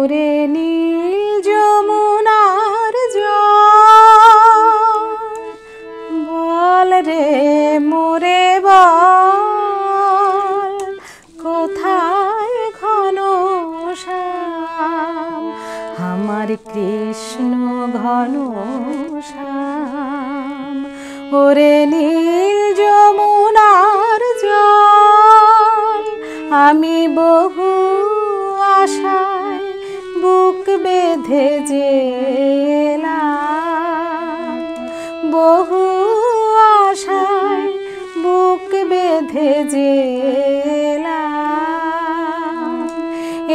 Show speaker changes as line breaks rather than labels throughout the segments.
ওরে নীল যমুনার জল বল রে মোরে বল কোথায় ঘনশ্যাম আমার কৃষ্ণ ঘনশ্যাম ওরে নীল যমুনার জল আমি বহু আশায় বুক বেঁধে যে এলাম বহু আশায় বুক বেঁধে যে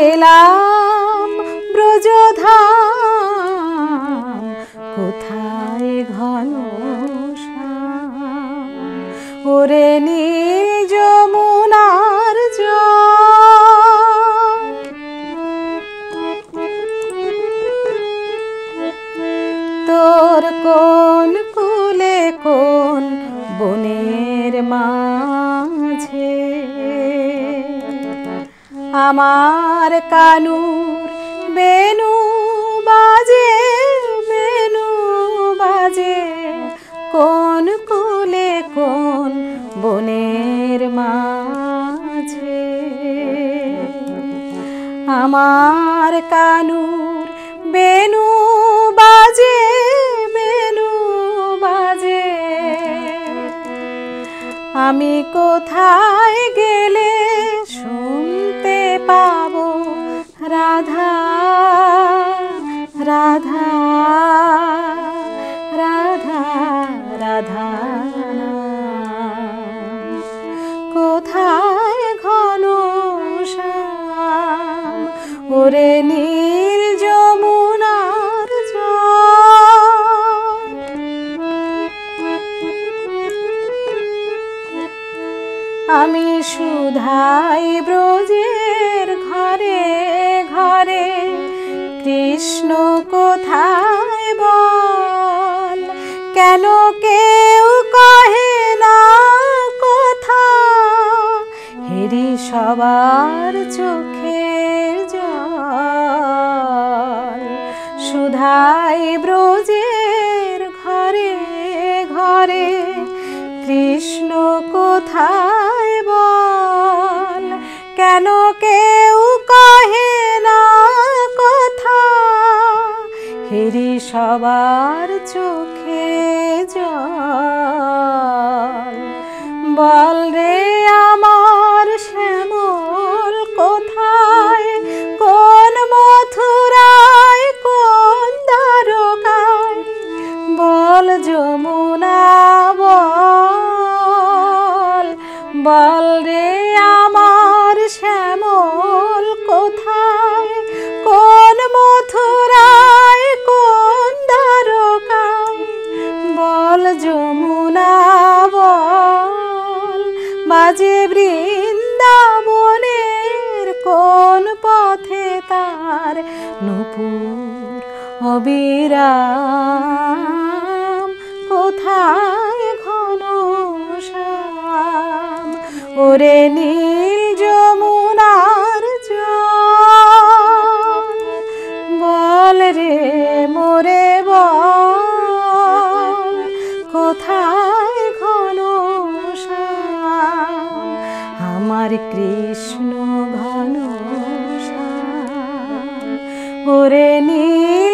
এলাম ব্রজধাম কোথায় ঘনশ্যাম ওরে নীল যমুনার জল তোর কোন কুলে কোন বনের মাঝে আমার কানুর বেনু বাজে কোন কুলে কোন বনের মাঝে আমার কানুর বেনু বাজে আমি কোথায় গেলে শুনতে পাবো রাধা রাধা রাধা রাধা কোথায় ঘনশ্যাম ওরে নীল যমুনার জল আমি সুধাই ব্রজের ঘরে ঘরে কৃষ্ণ কোথায় বল কেন কেউ কহে না কোথা হেরি সবার চোখের জল সুধাই ব্রজের ঘরে ঘরে কৃষ্ণ কোথায় বল কেন কেউ কহে না কথা হেরি সবার চোখে জল বল রে আমার শ্যামল কোথায় কোন মথুরায় কোন দ্বারকায় বল যমুনা বল রে আমার শ্যামল কোথায় কোন মথুরায় কোন দ্বারকায় বল যমুনা বল বাজে বৃন্দাবনের কোন পথে তার নূপুর অবিরাম কোথায় ঘনশ্যাম ওরে নীল যমুনার জল বল রে মোরে বল কোথায় ঘনশ্যাম আমার কৃষ্ণ ঘনশ্যাম ওরে নীল